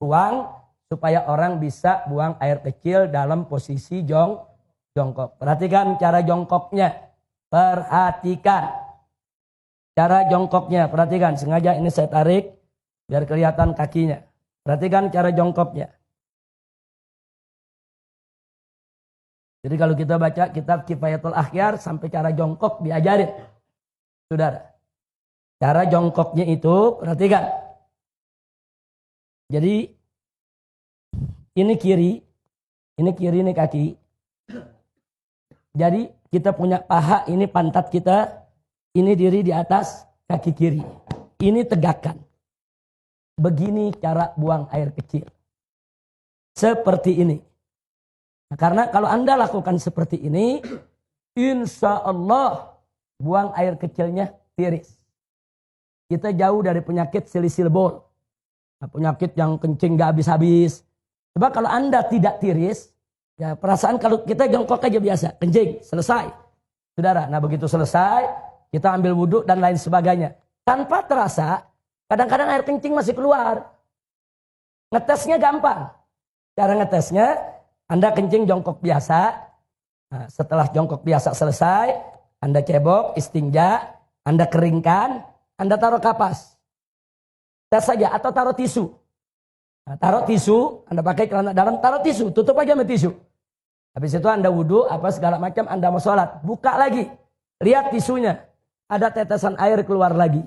ruang supaya orang bisa buang air kecil dalam posisi jongkok. Perhatikan cara jongkoknya. Perhatikan cara jongkoknya. Perhatikan, sengaja ini saya tarik biar kelihatan kakinya. Perhatikan cara jongkoknya. Jadi kalau kita baca kitab Kifayatul Akhyar sampai cara jongkok diajarin. Saudara. Cara jongkoknya itu, perhatikan. Jadi ini kiri ini kaki. Jadi kita punya paha, ini pantat kita, ini diri di atas kaki kiri. Ini tegakkan. Begini cara buang air kecil. Seperti ini. Nah, karena kalau Anda lakukan seperti ini, insya Allah buang air kecilnya tiris. Kita jauh dari penyakit silisil bol. Nah, penyakit yang kencing gak habis-habis. Coba kalau Anda tidak tiris, ya perasaan kalau kita jongkok aja biasa, kencing, selesai. Saudara, nah begitu selesai, kita ambil wudhu dan lain sebagainya. Tanpa terasa, kadang-kadang air kencing masih keluar. Ngetesnya gampang. Cara ngetesnya, Anda kencing jongkok biasa. Nah, setelah jongkok biasa selesai, Anda cebok, istinja, Anda keringkan, Anda taruh kapas. Tes saja atau taruh tisu. Nah, taruh tisu, Anda pakai celana dalam, taruh tisu, tutup aja sama tisu. Habis itu Anda wudhu, apa segala macam, Anda mau sholat. Buka lagi, lihat tisunya. Ada tetesan air keluar lagi.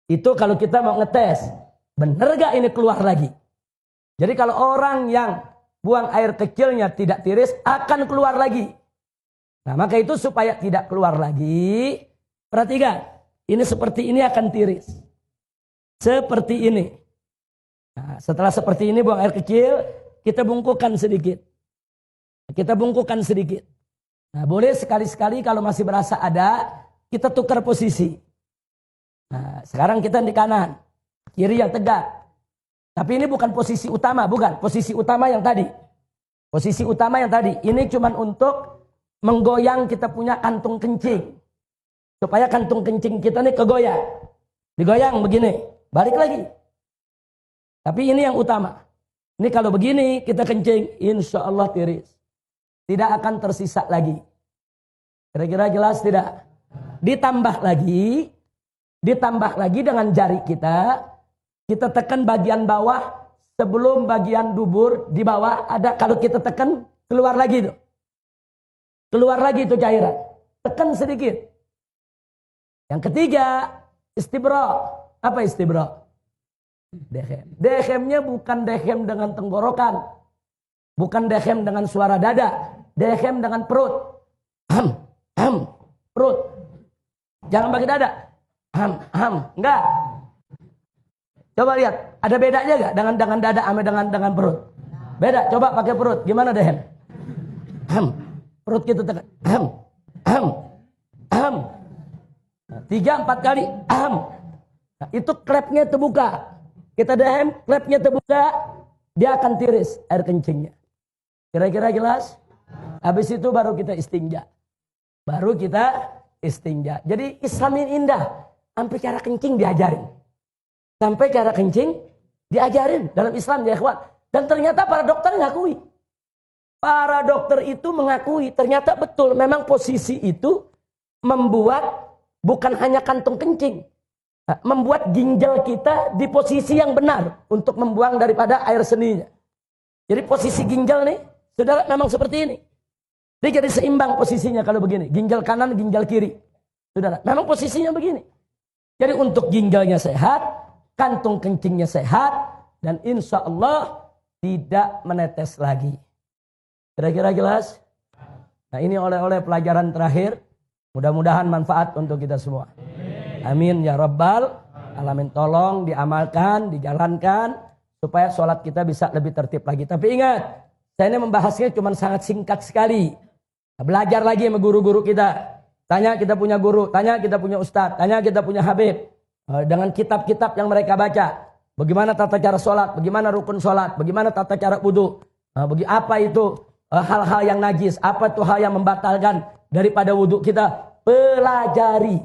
Itu kalau kita mau ngetes, bener gak ini keluar lagi? Jadi kalau orang yang buang air kecilnya tidak tiris, akan keluar lagi. Nah maka itu supaya tidak keluar lagi, perhatikan, ini seperti ini akan tiris. Seperti ini. Nah, setelah seperti ini buang air kecil, kita bungkukan sedikit. Kita bungkukan sedikit. Nah, boleh sekali-sekali kalau masih berasa ada, kita tukar posisi. Nah, sekarang kita di kanan, kiri yang tegak. Tapi ini bukan posisi utama, bukan. Posisi utama yang tadi. Posisi utama yang tadi. Ini cuma untuk menggoyang kita punya kantung kencing. Supaya kantung kencing kita ini kegoyang. Digoyang begini, balik lagi. Tapi ini yang utama. Ini kalau begini kita kencing, insya Allah tiris. Tidak akan tersisa lagi. Kira-kira jelas tidak? Ditambah lagi dengan jari kita tekan bagian bawah sebelum bagian dubur di bawah ada. Kalau kita tekan keluar lagi itu. Keluar lagi itu cairan. Tekan sedikit. Yang ketiga, istibra. Apa istibra? Dehem. Dehemnya bukan dehem dengan tenggorokan. Bukan dehem dengan suara dada. Dehem dengan perut. Perut. Jangan pakai dada. Enggak. Coba lihat, ada bedanya enggak dengan dada sama dengan perut? Beda. Coba pakai perut. Gimana dehem? Perut kita tekan. 3-4 kali. Nah, itu klepnya terbuka. Kita dehem, klepnya terbuka, dia akan tiris air kencingnya. Kira-kira jelas? Habis itu baru kita istinja. Jadi Islam ini indah. Sampai cara kencing diajarin. Dalam Islam ya ikhwan. Dan ternyata para dokter mengakui. Para dokter itu mengakui. Ternyata betul memang posisi itu membuat bukan hanya kantong kencing. Membuat ginjal kita di posisi yang benar untuk membuang daripada air seninya. Jadi posisi ginjal nih, saudara memang seperti ini. Dia jadi seimbang posisinya kalau begini. Ginjal kanan, ginjal kiri. Saudara, memang posisinya begini. Jadi untuk ginjalnya sehat, kantung kencingnya sehat, dan insya Allah tidak menetes lagi. Kira-kira jelas? Nah ini oleh pelajaran terakhir. Mudah-mudahan manfaat untuk kita semua. Amin ya rabbal alamin. Tolong diamalkan, dijalankan supaya sholat kita bisa lebih tertib lagi. Tapi ingat, saya ini membahasnya cuma sangat singkat sekali. Belajar lagi sama guru-guru kita. Tanya kita punya guru, tanya kita punya ustadz, tanya kita punya habib. Dengan kitab-kitab yang mereka baca. Bagaimana tata cara sholat, bagaimana rukun sholat, bagaimana tata cara wudhu. Apa itu hal-hal yang najis, apa itu hal yang membatalkan daripada wudhu kita. Pelajari.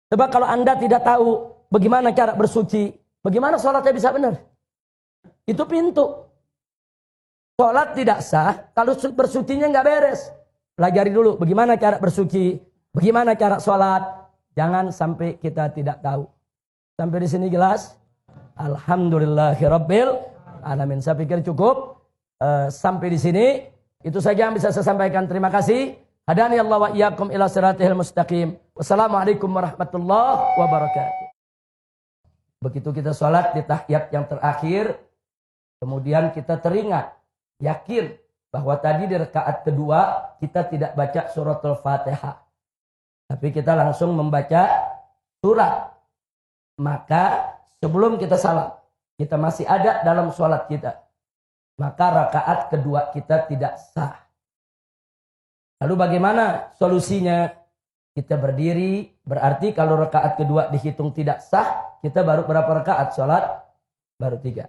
Sebab kalau Anda tidak tahu bagaimana cara bersuci, bagaimana sholatnya bisa benar? Itu pintu. Sholat tidak sah kalau bersucinya nggak beres. Pelajari dulu bagaimana cara bersuci, bagaimana cara sholat. Jangan sampai kita tidak tahu. Sampai di sini jelas? Alhamdulillahirabbil alamin. Saya pikir cukup sampai di sini. Itu saja yang bisa saya sampaikan. Terima kasih. Hadani Allah wa iyyakum ila siratal mustaqim. Wassalamualaikum warahmatullahi wabarakatuh. Begitu kita sholat di tahiyat yang terakhir, kemudian kita teringat, yakin bahwa tadi di rakaat kedua kita tidak baca suratul Fatihah. Tapi kita langsung membaca surat. Maka sebelum kita salam, kita masih ada dalam sholat kita. Maka rakaat kedua kita tidak sah. Lalu bagaimana solusinya? Kita berdiri, berarti kalau rakaat kedua dihitung tidak sah, kita baru berapa rakaat sholat? Baru 3.